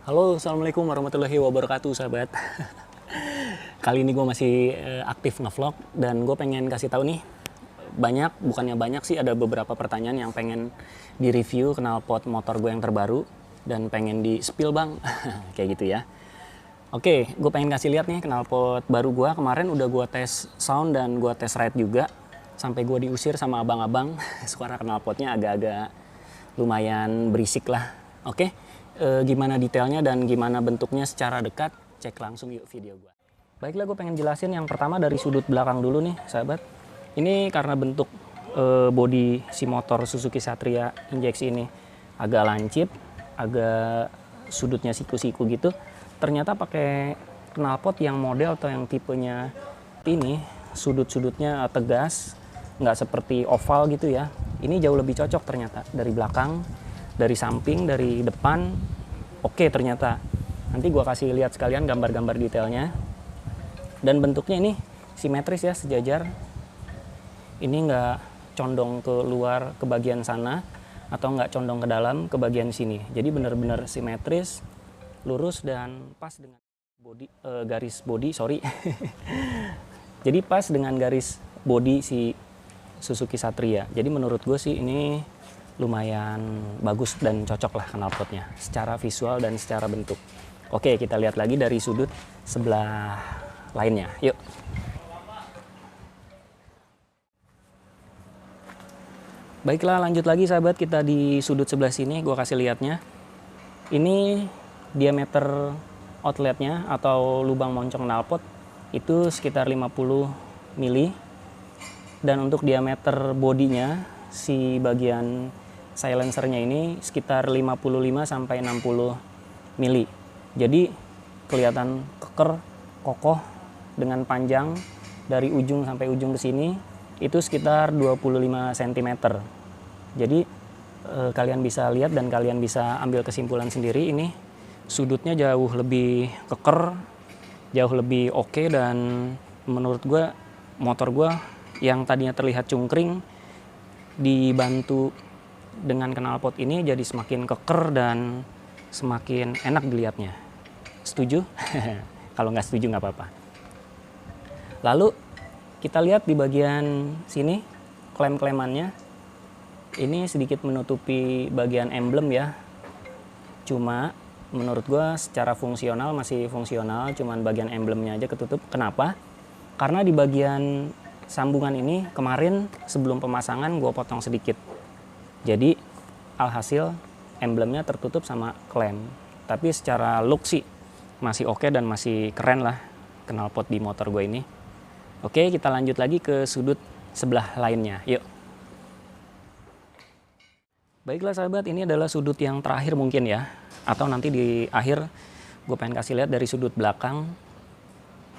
Halo, assalamualaikum warahmatullahi wabarakatuh, sahabat. Kali ini gue masih aktif ngevlog dan gue pengen kasih tahu nih, bukannya banyak sih, ada beberapa pertanyaan yang pengen di-review knalpot motor gue yang terbaru dan pengen di-spill bang, kayak gitu ya. Oke, gue pengen kasih lihat nih knalpot baru gue. Kemarin udah gue tes sound dan gue tes ride juga, sampai gue diusir sama abang-abang. Suara knalpotnya agak-agak lumayan berisik lah. Oke. Gimana detailnya dan gimana bentuknya secara dekat, cek langsung yuk video gue. Baiklah, gue pengen jelasin yang pertama dari sudut belakang dulu nih sahabat. Ini karena bentuk bodi si motor Suzuki Satria injeksi ini agak lancip, agak sudutnya siku-siku gitu. Ternyata pakai knalpot yang model atau yang tipenya ini, sudut-sudutnya tegas, nggak seperti oval gitu ya. Ini jauh lebih cocok ternyata dari belakang, dari samping, dari depan. Oke, ternyata nanti gua kasih lihat sekalian gambar-gambar detailnya. Dan bentuknya ini simetris ya, sejajar. Ini nggak condong ke luar ke bagian sana atau nggak condong ke dalam ke bagian sini. Jadi benar-benar simetris, lurus dan pas dengan garis bodi, sorry. Jadi pas dengan garis bodi si Suzuki Satria. Jadi menurut gue sih ini lumayan bagus dan cocok lah knalpotnya secara visual dan secara bentuk. Oke, kita lihat lagi dari sudut sebelah lainnya. Yuk. Baiklah, lanjut lagi sahabat, kita di sudut sebelah sini gua kasih lihatnya. Ini diameter outletnya atau lubang moncong knalpot itu sekitar 50 mili. Dan untuk diameter bodinya si bagian silencernya ini sekitar 55 sampai 60 mili. Jadi kelihatan keker, kokoh dengan panjang dari ujung sampai ujung ke sini itu sekitar 25 cm. Jadi kalian bisa lihat dan kalian bisa ambil kesimpulan sendiri, ini sudutnya jauh lebih keker, jauh lebih oke, dan menurut gue motor gue yang tadinya terlihat cungkring dibantu dengan knalpot ini jadi semakin keker dan semakin enak dilihatnya. Setuju? Kalau nggak setuju nggak apa-apa. Lalu kita lihat di bagian sini klem-klemannya. Ini sedikit menutupi bagian emblem ya. Cuma menurut gua secara fungsional masih fungsional, cuman bagian emblemnya aja ketutup. Kenapa? Karena di bagian sambungan ini kemarin sebelum pemasangan gua potong sedikit. Jadi alhasil emblemnya tertutup sama klem. Tapi secara look sih masih oke dan masih keren lah knalpot di motor gue ini. Oke, kita lanjut lagi ke sudut sebelah lainnya. Yuk. Baiklah sahabat, ini adalah sudut yang terakhir mungkin ya. Atau nanti di akhir gue pengen kasih lihat dari sudut belakang.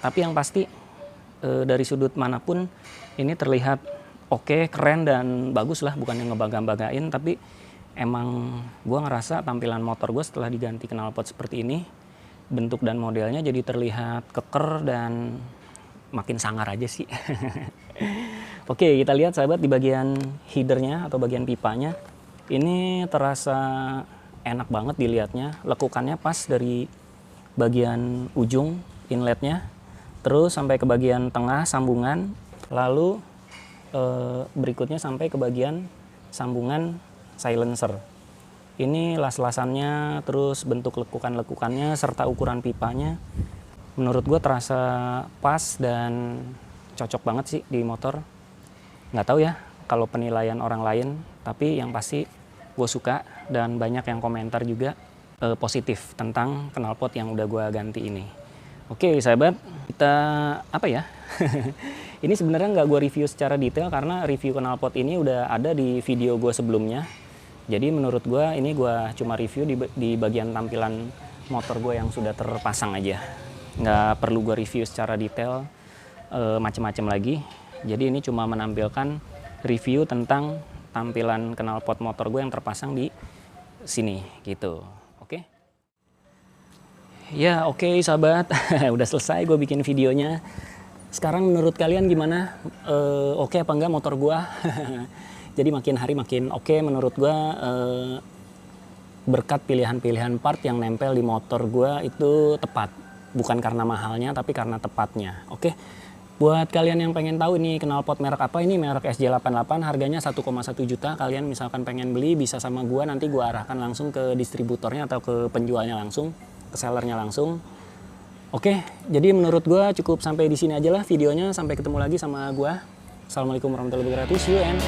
Tapi yang pasti dari sudut manapun ini terlihat oke, keren dan bagus lah, bukan yang ngebangga-banggain, tapi emang gue ngerasa tampilan motor gue setelah diganti knalpot seperti ini, bentuk dan modelnya jadi terlihat keker dan makin sangar aja sih. Oke, kita lihat sahabat di bagian headernya atau bagian pipanya. Ini terasa enak banget dilihatnya, lekukannya pas dari bagian ujung inletnya, terus sampai ke bagian tengah sambungan, lalu berikutnya sampai ke bagian sambungan silencer. Ini las-lasannya, terus bentuk lekukan-lekukannya serta ukuran pipanya menurut gue terasa pas dan cocok banget sih di motor. Nggak tahu ya kalau penilaian orang lain, tapi yang pasti gue suka dan banyak yang komentar juga positif tentang knalpot yang udah gue ganti ini. Oke sahabat, kita apa ya? Ini sebenarnya nggak gue review secara detail karena review knalpot ini udah ada di video gue sebelumnya. Jadi menurut gue ini gue cuma review di bagian tampilan motor gue yang sudah terpasang aja. Nggak perlu gue review secara detail macem-macem lagi. Jadi ini cuma menampilkan review tentang tampilan knalpot motor gue yang terpasang di sini gitu. Oke? Ya oke sahabat, udah selesai gue bikin videonya. Sekarang menurut kalian gimana? Oke apa enggak motor gua? Jadi makin hari makin oke menurut gua. berkat pilihan-pilihan part yang nempel di motor gue itu tepat. Bukan karena mahalnya, tapi karena tepatnya. Oke, buat kalian yang pengen tahu ini knalpot merek apa, ini merek SJ88, harganya 1,1 juta. Kalian misalkan pengen beli, bisa sama gue, nanti gue arahkan langsung ke distributornya atau ke penjualnya langsung, ke sellernya langsung. Oke, jadi menurut gue cukup sampai di sini aja lah videonya. Sampai ketemu lagi sama gue. Assalamualaikum warahmatullahi wabarakatuh. See you and